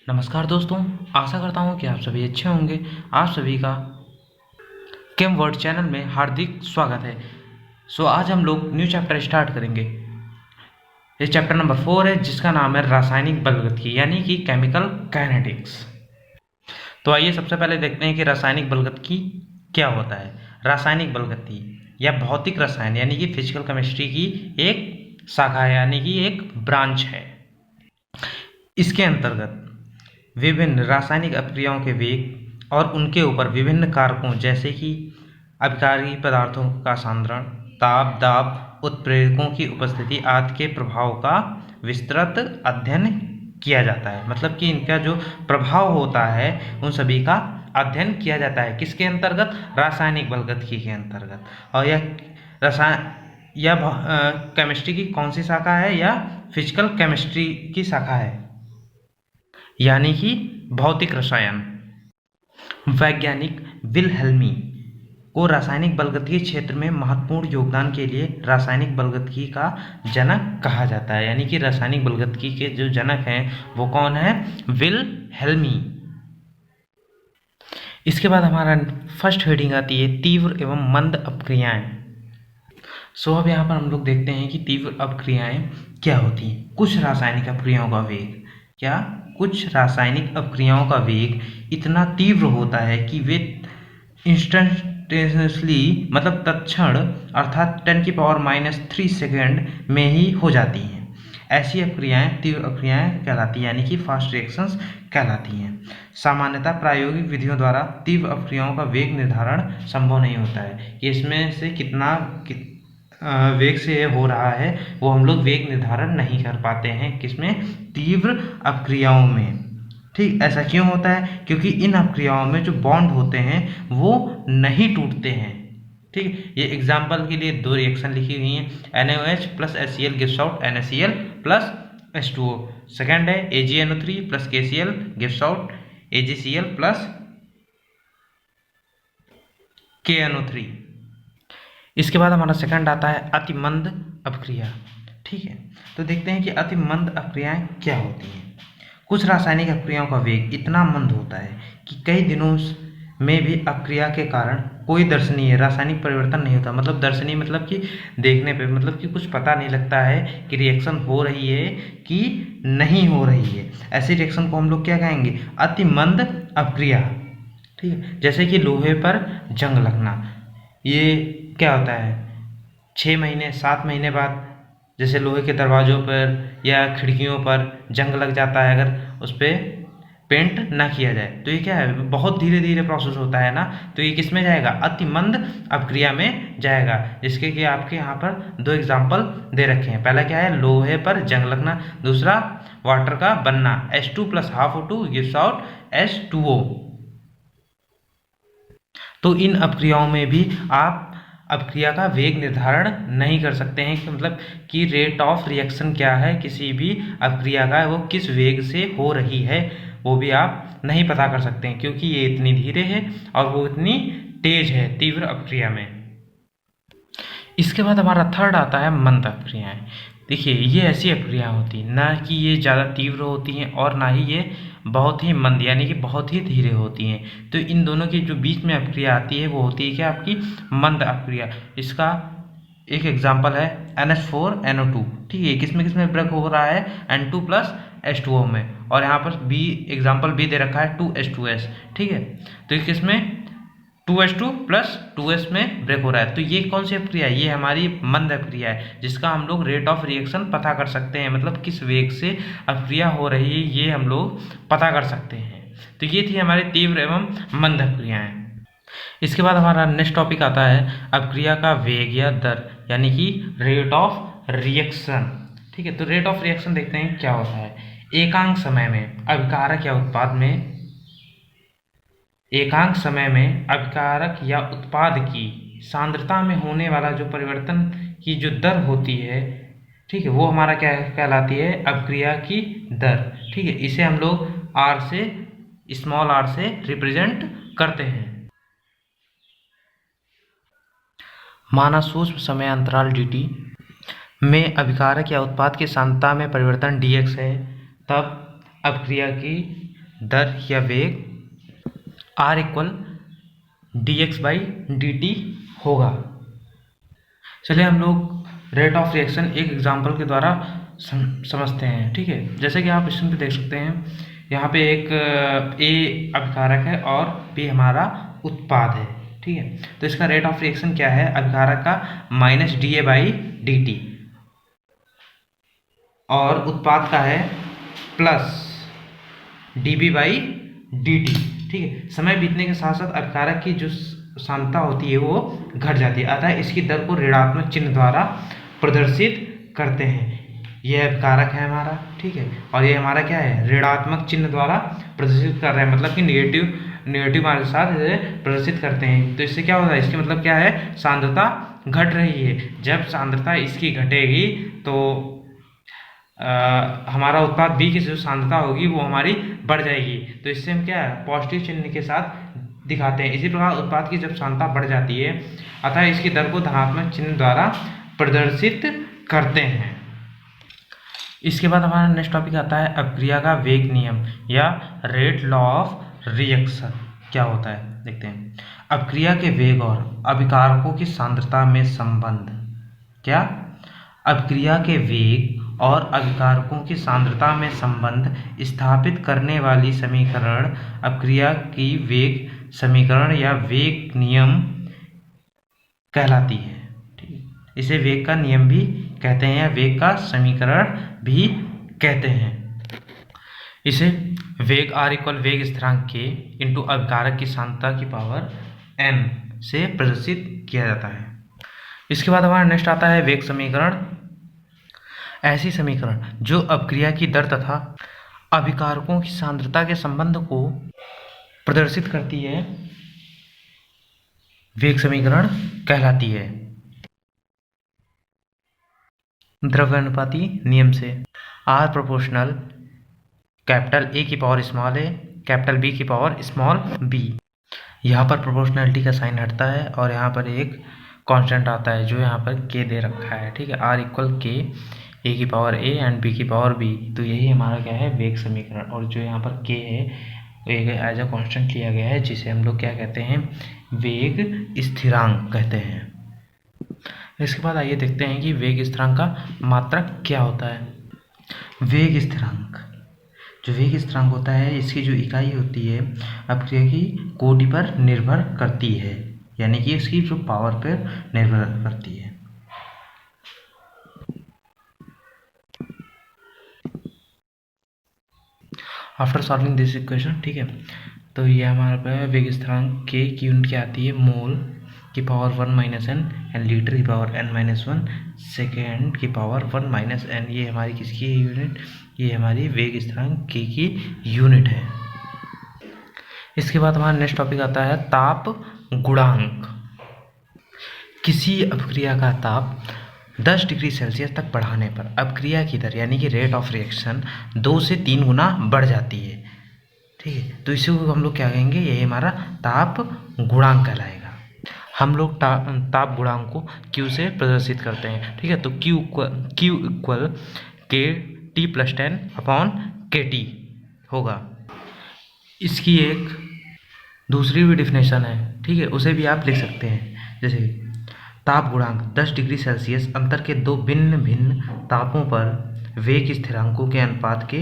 नमस्कार दोस्तों, आशा करता हूँ कि आप सभी अच्छे होंगे। आप सभी का केम वर्ड चैनल में हार्दिक स्वागत है। आज हम लोग न्यू चैप्टर स्टार्ट करेंगे। ये चैप्टर नंबर 4 है जिसका नाम है रासायनिक बलगतिकी यानी कि केमिकल काइनेटिक्स। तो आइए सबसे पहले देखते हैं कि रासायनिक बलगतिकी क्या होता है। रासायनिक बलगतिकी या भौतिक रसायन यानी कि फिजिकल केमिस्ट्री की एक शाखा है यानी कि एक ब्रांच है। इसके अंतर्गत विभिन्न रासायनिक अभिक्रियाओं के वेग और उनके ऊपर विभिन्न कारकों जैसे कि अभिकारी पदार्थों का सांद्रण, ताप, दाब, उत्प्रेरकों की उपस्थिति आदि के प्रभाव का विस्तृत अध्ययन किया जाता है। मतलब कि इनका जो प्रभाव होता है उन सभी का अध्ययन किया जाता है। किसके अंतर्गत? रासायनिक बलगतिकी के अंतर्गत। और यह केमिस्ट्री की कौन सी शाखा है? या फिजिकल केमिस्ट्री की शाखा है यानी कि भौतिक रसायन। वैज्ञानिक विल्हेल्मी को रासायनिक बलगतिकी क्षेत्र में महत्वपूर्ण योगदान के लिए रासायनिक बलगतिकी का जनक कहा जाता है। यानी कि रासायनिक बलगतिकी के जो जनक हैं वो कौन है? विल्हेल्मी। इसके बाद हमारा फर्स्ट हेडिंग आती है तीव्र एवं मंद अपक्रियाएं। अब यहाँ पर हम लोग देखते हैं कि तीव्र अपक्रियाएं क्या होती हैं। कुछ रासायनिक अपक्रियाओं का वेग कुछ रासायनिक अपक्रियाओं का वेग इतना तीव्र होता है कि वे इंस्टेंटेनियसली मतलब तत्क्षण अर्थात 10⁻³ सेकेंड में ही हो जाती हैं। ऐसी अपक्रियाएं तीव्र अपक्रियाएं कहलाती हैं यानी कि फास्ट रिएक्शंस कहलाती हैं। सामान्यतः प्रायोगिक विधियों द्वारा तीव्र अपक्रियाओं का वेग निर्धारण संभव नहीं होता है कि इसमें से कितना वेग से हो रहा है वो हम लोग वेग निर्धारण नहीं कर पाते हैं। किसमें? तीव्र अपक्रियाओं में। ठीक, ऐसा क्यों होता है? क्योंकि इन अपक्रियाओं में जो बॉन्ड होते हैं वो नहीं टूटते हैं। ठीक, ये एग्जाम्पल के लिए दो रिएक्शन लिखी हुई हैं। NaOH plus HCl gives out NaCl plus H2O। Second है AgNO3 plus KCl gives out AgCl plus KNO3। इसके बाद हमारा सेकंड आता है अति मंद अपक्रिया। ठीक है, तो देखते हैं कि अति मंद अपक्रियाएं क्या होती हैं। कुछ रासायनिक अपक्रियाओं का वेग इतना मंद होता है कि कई दिनों में भी अपक्रिया के कारण कोई दर्शनीय रासायनिक परिवर्तन नहीं होता। मतलब दर्शनीय मतलब कि देखने पे मतलब कि कुछ पता नहीं लगता है कि रिएक्शन हो रही है कि नहीं हो रही है। ऐसी रिएक्शन को हम लोग क्या कहेंगे? अति मंद अपक्रिया। ठीक है, जैसे कि लोहे पर जंग लगना। ये क्या होता है? 6 महीने 7 महीने बाद जैसे लोहे के दरवाज़ों पर या खिड़कियों पर जंग लग जाता है, अगर उस पर पेंट ना किया जाए तो ये क्या है? बहुत धीरे धीरे प्रोसेस होता है ना, तो ये किस में जाएगा? अति मंद अपक्रिया में जाएगा। जिसके कि आपके यहाँ पर दो एग्जाम्पल दे रखे हैं। पहला क्या है? लोहे पर जंग लगना। दूसरा वाटर का बनना, H2 plus half O2 gives out H2O। तो इन अपक्रियाओं में भी आप अपक्रिया का वेग निर्धारण नहीं कर सकते हैं कि मतलब कि रेट ऑफ रिएक्शन क्या है, किसी भी अपक्रिया का वो किस वेग से हो रही है वो भी आप नहीं पता कर सकते हैं, क्योंकि ये इतनी धीरे है और वो इतनी तेज है तीव्र अपक्रिया में। इसके बाद हमारा थर्ड आता है मंद अपक्रियाएं। देखिए, ये ऐसी अपक्रिया होती है ना कि ये ज़्यादा तीव्र होती हैं और ना ही ये बहुत ही मंद यानी कि बहुत ही धीरे होती हैं। तो इन दोनों के जो बीच में अपक्रिया आती है वो होती है क्या? आपकी मंद अपक्रिया। इसका एक एग्जाम्पल है NH4NO2। ठीक है, किस में ब्रेक हो रहा है? N2 प्लस H2O में। और यहाँ पर बी एग्जाम्पल बी दे रखा है 2H2S। ठीक है, तो ये किस में? 2H2 प्लस 2S में ब्रेक हो रहा है। तो ये कौन सी अपक्रिया है? ये हमारी मंद अपक्रिया है जिसका हम लोग रेट ऑफ रिएक्शन पता कर सकते हैं। मतलब किस वेग से अपक्रिया हो रही है ये हम लोग पता कर सकते हैं। तो ये थी हमारी तीव्र एवं मंद अपक्रियाएं। इसके बाद हमारा नेक्स्ट टॉपिक आता है अपक्रिया का वेग या दर यानी कि रेट ऑफ रिएक्शन। ठीक है, तो रेट ऑफ रिएक्शन देखते हैं क्या होता है। एकांक समय में अभिकारक या उत्पाद में अभिकारक या उत्पाद की सांद्रता में होने वाला जो परिवर्तन की जो दर होती है, ठीक है, वो हमारा क्या कहलाती है? अपक्रिया की दर। ठीक है, इसे हम लोग स्मॉल r से रिप्रेजेंट करते हैं। माना सूक्ष्म समय अंतराल dt में अभिकारक या उत्पाद की सांद्रता में परिवर्तन dx है, तब अपक्रिया की दर या वेग R इक्वल dx/dt होगा। चलिए हम लोग रेट ऑफ रिएक्शन एक एग्जांपल के द्वारा समझते हैं। ठीक है, जैसे कि आप स्क्रीन पे देख सकते हैं, यहाँ पे एक A अभिकारक है और B हमारा उत्पाद है। ठीक है, तो इसका रेट ऑफ रिएक्शन क्या है? अभिकारक का -dA/dt और उत्पाद का है +dB/dt। ठीक है, समय बीतने के साथ साथ अभिकारक की जो सांद्रता होती है वो घट जाती है, अतः इसकी दर को ऋणात्मक चिन्ह द्वारा प्रदर्शित करते हैं। यह अभिकारक है हमारा, ठीक है, और ये हमारा क्या है? ऋणात्मक चिन्ह द्वारा प्रदर्शित कर रहे हैं, मतलब कि नेगेटिव मार्क के साथ इसे प्रदर्शित करते हैं। तो इससे क्या होता है? इसके मतलब क्या है? सांद्रता घट रही है। जब सांद्रता इसकी घटेगी तो हमारा उत्पाद B की जो सांद्रता होगी वो हमारी बढ़ जाएगी। तो इससे हम क्या है? पॉजिटिव चिन्ह के साथ दिखाते हैं। इसी प्रकार उत्पाद की जब सांद्रता बढ़ जाती है, अतः इसकी दर को धनात्मक चिन्ह द्वारा प्रदर्शित करते हैं। इसके बाद हमारा नेक्स्ट टॉपिक आता है अपक्रिया का वेग नियम या रेट लॉ ऑफ रिएक्शन। क्या होता है देखते हैं। अपक्रिया के वेग और अभिकारकों की सांद्रता में संबंध। क्या? अपक्रिया के वेग और अभिकारकों की सांद्रता में संबंध स्थापित करने वाली समीकरण अपक्रिया की वेग समीकरण या वेग नियम कहलाती है। ठीक है, इसे वेग का नियम भी कहते हैं या वेग का समीकरण भी कहते हैं। इसे वेग R इक्वल वेग स्थिरांक के इंटू अभिकारक की सांद्रता की पावर n से प्रदर्शित किया जाता है। इसके बाद हमारा नेक्स्ट आता है वेग समीकरण। ऐसी समीकरण जो अपक्रिया की दर तथा अभिकारकों की सांद्रता के संबंध को प्रदर्शित करती है, वेग समीकरण कहलाती है। द्रव्यानुपाती नियम से R प्रोपोर्शनल कैपिटल A की power small a capital B की पावर स्मॉल b। यहाँ पर प्रोपोर्शनलिटी का साइन हटता है और यहाँ पर एक कांस्टेंट आता है जो यहाँ पर k दे रखा है। ठीक है, R इक्वल k A की पावर A एंड B की पावर B। तो यही हमारा क्या है? वेग समीकरण। और जो यहाँ पर k है एक एज अ कांस्टेंट लिया गया है, जिसे हम लोग क्या कहते हैं? वेग स्थिरांक कहते हैं। इसके बाद आइए देखते हैं कि वेग स्थिरांक का मात्रक क्या होता है। वेग स्थिरांक, जो वेग स्थिरांक होता है, इसकी जो इकाई होती है अपक्रिया की कोटि पर निर्भर करती है, यानी कि इसकी जो पावर पर निर्भर करती है। आफ्टर सॉल्विंग दिस इक्वेशन, ठीक है, तो ये हमारा वेग स्थिरांक के की यूनिट क्या आती है? मोल की पावर 1 - n एंड लीटर की पावर n-1 सेकेंड की पावर 1 - n। ये हमारी किसकी है यूनिट? ये हमारी वेग स्थिरांक के की यूनिट है। इसके बाद हमारा नेक्स्ट टॉपिक आता है ताप गुणांक। किसी अपक्रिया का ताप 10 डिग्री सेल्सियस तक बढ़ाने पर अपक्रिया की दर यानी कि रेट ऑफ रिएक्शन 2 से 3 गुना बढ़ जाती है। ठीक है, तो इसी को हम लोग क्या कहेंगे? यही हमारा ताप गुणांक कहलाएगा। हम लोग ताप गुणांक को Q से प्रदर्शित करते हैं। ठीक है, तो Q इक्वल KT+10/KT होगा। इसकी एक दूसरी भी डिफिनेशन है, ठीक है, उसे भी आप लिख सकते हैं। जैसे ताप गुणांक 10 डिग्री सेल्सियस अंतर के दो भिन्न भिन्न तापों पर वेग स्थिरांकों के अनुपात के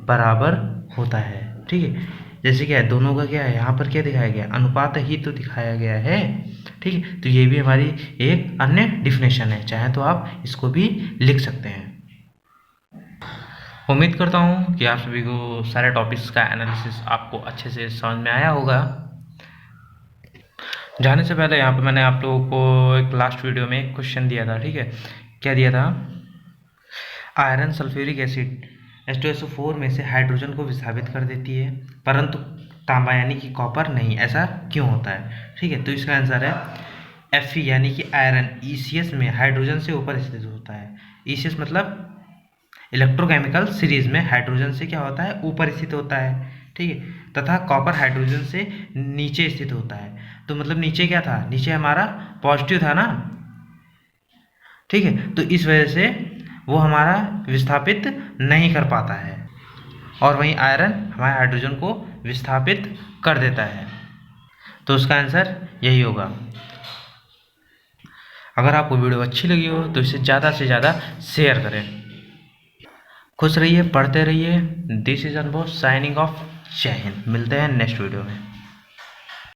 बराबर होता है। ठीक है, जैसे क्या है? दोनों का क्या है? यहाँ पर क्या दिखाया गया? अनुपात ही तो दिखाया गया है। ठीक है, तो ये भी हमारी एक अन्य डिफिनेशन है, चाहे तो आप इसको भी लिख सकते हैं। उम्मीद करता हूँ कि आप सभी को सारे टॉपिक्स का एनालिसिस आपको अच्छे से समझ में आया होगा। जाने से पहले यहाँ पे मैंने आप लोगों को एक लास्ट वीडियो में एक क्वेश्चन दिया था। ठीक है, क्या दिया था? आयरन सल्फ्यूरिक एसिड H2SO4 में से हाइड्रोजन को विस्थापित कर देती है, परंतु तांबा यानी कि कॉपर नहीं। ऐसा क्यों होता है? ठीक है, तो इसका आंसर है Fe यानी कि आयरन ECS में हाइड्रोजन से ऊपर स्थित होता है। ECS मतलब इलेक्ट्रोकेमिकल सीरीज में हाइड्रोजन से क्या होता है? ऊपर स्थित होता है। ठीक है, तथा कॉपर हाइड्रोजन से नीचे स्थित होता है। तो मतलब नीचे क्या था? नीचे हमारा पॉजिटिव था ना। ठीक है, तो इस वजह से वो हमारा विस्थापित नहीं कर पाता है। और वहीं आयरन हमारे हाइड्रोजन को विस्थापित कर देता है। तो उसका आंसर यही होगा। अगर आपको वीडियो अच्छी लगी हो तो इसे ज़्यादा से ज़्यादा शेयर करें। खुश रहिए, पढ़ते रहिए। दिस इज अनुभव साइनिंग ऑफ। जय हिंद। मिलते हैं नेक्स्ट वीडियो में।